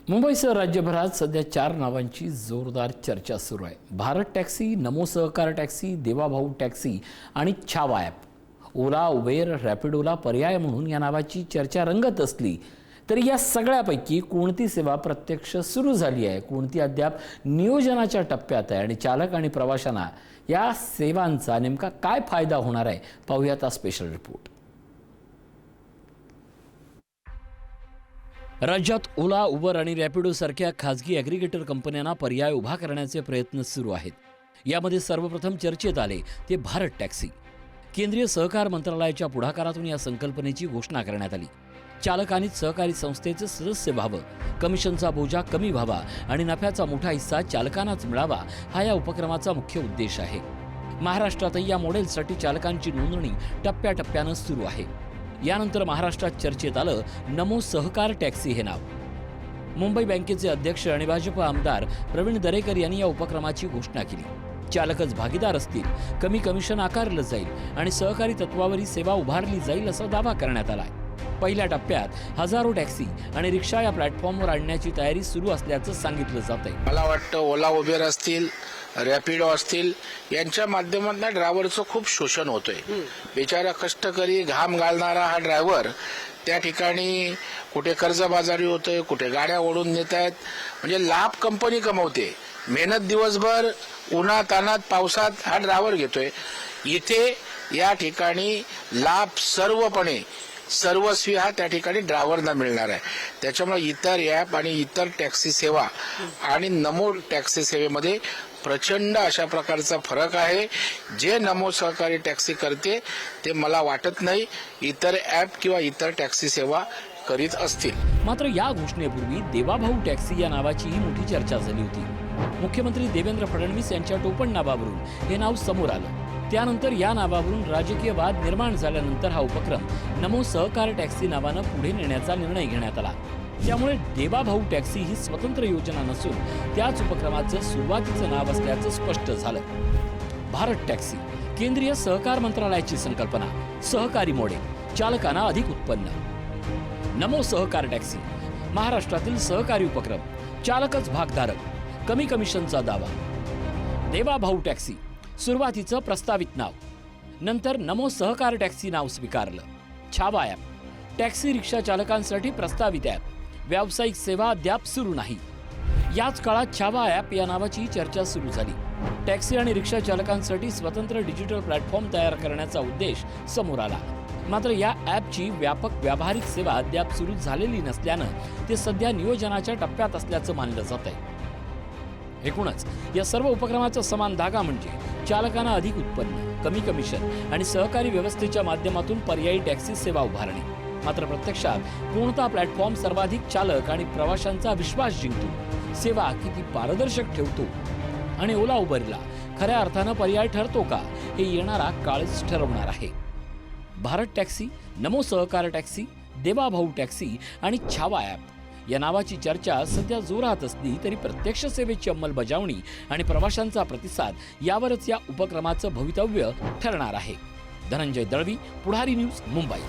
मुंबईसह राज्यभरात सध्या 4 नावांची जोरदार चर्चा सुरू आहे। भारत टॅक्सी, नमो सहकार टॅक्सी, देवाभाऊ टॅक्सी आणि छावा ॲप। ओला, उबेर, रॅपिडोला पर्याय म्हणून या नावाची चर्चा रंगत असली तरी या सगळ्यापैकी कोणती सेवा प्रत्यक्ष सुरू झाली आहे, कोणती अद्याप नियोजनाच्या टप्प्यात आहे आणि चालक आणि प्रवाशांना या सेवांचा नेमका काय फायदा होणार आहे, पाहूयात हा स्पेशल रिपोर्ट। राज्यात ओला, उबर आणि रॅपिडो सारख्या खासगी ॲग्रिगेटर कंपन्यांना पर्याय उभा करण्याचे प्रयत्न सुरू आहेत। यामध्ये सर्वप्रथम चर्चेत आले ते भारत टॅक्सी। केंद्रीय सहकार मंत्रालयाच्या पुढाकारातून या संकल्पनेची घोषणा करण्यात आली। चालकांनी सहकारी संस्थेचे सदस्य व्हावं, कमिशनचा बोजा कमी व्हावा आणि नफ्याचा मोठा हिस्सा चालकांनाच मिळावा, हा या उपक्रमाचा मुख्य उद्देश आहे। महाराष्ट्रातही या मॉडेलसाठी चालकांची नोंदणी टप्प्याटप्प्यानं सुरू आहे। यानंतर महाराष्ट्रात चर्चेत आलं नमो सहकार टॅक्सी हे नाव। मुंबई बँकेचे अध्यक्ष आणि भाजप आमदार प्रवीण दरेकर यांनी या उपक्रमाची घोषणा केली। चालकच भागीदार असतील, कमी कमिशन आकारलं जाईल आणि सहकारी तत्वावर ही सेवा उभारली जाईल असा दावा करण्यात आलाय। पहिल्या टप्प्यात हजारो टॅक्सी आणि रिक्षा या प्लॅटफॉर्मवर आणण्याची तयारी सुरू असल्याचं सांगितलं जातंय। मला वाटतं ओला, उबेर असतील, रॅपिडो असतील, यांच्या माध्यमातून ड्रायव्हरचं खूप शोषण होतोय। बिचारा कष्टकरी घाम घालणारा हा ड्रायव्हर त्या ठिकाणी कुठे कर्जबाजारी होतोय, कुठे गाड्या ओढून नेत आहेत। म्हणजे लाभ कंपनी कमवते, मेहनत दिवसभर उन्हातानात पावसात हा ड्रायव्हर घेतोय। इथे या ठिकाणी लाभ सर्वस्वी हा त्या ठिकाणी ड्रायव्हरना मिळणार आहे। त्याच्यामुळे इतर ॲप आणि इतर टॅक्सी सेवा आणि नमो टॅक्सी सेवेमध्ये प्रचंड अशा प्रकारचा फरक आहे। जे नमो सहकारी टॅक्सी करते ते मला वाटत नाही इतर ॲप किंवा इतर टॅक्सी सेवा करीत असतील। मात्र या घोषणेपूर्वी देवाभाऊ टॅक्सी या नावाचीही मोठी चर्चा झाली होती। मुख्यमंत्री देवेंद्र फडणवीस यांच्या टोपण नावावरून हे नाव समोर आलं। त्यानंतर या नावावरून राजकीय वाद निर्माण झाल्यानंतर हा उपक्रम नमो सहकार टॅक्सी नावानं पुढे नेण्याचा निर्णय घेण्यात आला। त्यामुळे देवाभाऊ टॅक्सी ही स्वतंत्र योजना नसून त्याच उपक्रमाचं सुरुवातीचं नाव असल्याचं स्पष्ट झालं। भारत टॅक्सी केंद्रीय सहकार मंत्रालयाची संकल्पना, सहकारी मॉडेल, चालकांना अधिक उत्पन्न। नमो सहकार टॅक्सी महाराष्ट्रातील सहकारी उपक्रम, चालकच भागधारक, कमी कमिशनचा दावा। देवाभाऊ टॅक्सी सुरुवातीचं प्रस्तावित नाव, नंतर नमो सहकार टॅक्सी नाव स्वीकारलं। छावा ॲप टॅक्सी रिक्षा चालकांसाठी प्रस्तावित ॲप, व्यावसायिक सेवा अद्याप सुरू नाही। याच काळात छावा ॲप या नावाची चर्चा सुरू झाली। टॅक्सी आणि रिक्षा चालकांसाठी स्वतंत्र डिजिटल प्लॅटफॉर्म तयार करण्याचा उद्देश समोर आला। मात्र या ॲपची व्यापक व्यावहारिक सेवा अद्याप सुरू झालेली नसल्यानं ते सध्या नियोजनाच्या टप्प्यात असल्याचं मानलं जात आहे। एकूणच या सर्व उपक्रमाचा समान धागा म्हणजे चालकांना अधिक उत्पन्न, कमी कमिशन आणि सहकारी व्यवस्थेच्या माध्यमातून पर्यायी टॅक्सी सेवा उभारणे। मात्र प्रत्यक्षात कोणता प्लॅटफॉर्म सर्वाधिक चालक आणि प्रवाशांचा विश्वास जिंकतो, सेवा किती पारदर्शक ठेवतो आणि ओला उबरला खऱ्या अर्थानं पर्याय ठरतो का, हे येणारा काळच ठरवणार आहे। भारत टॅक्सी, नमो सहकार टॅक्सी, देवाभाऊ टॅक्सी आणि छावा ॲप या नावाची चर्चा सध्या जोरात असली तरी प्रत्यक्ष सेवेची अंमलबजावणी आणि प्रवाशांचा प्रतिसाद यावरच या उपक्रमाचं भवितव्य ठरणार आहे। धनंजय दळवी, पुढारी न्यूज, मुंबई।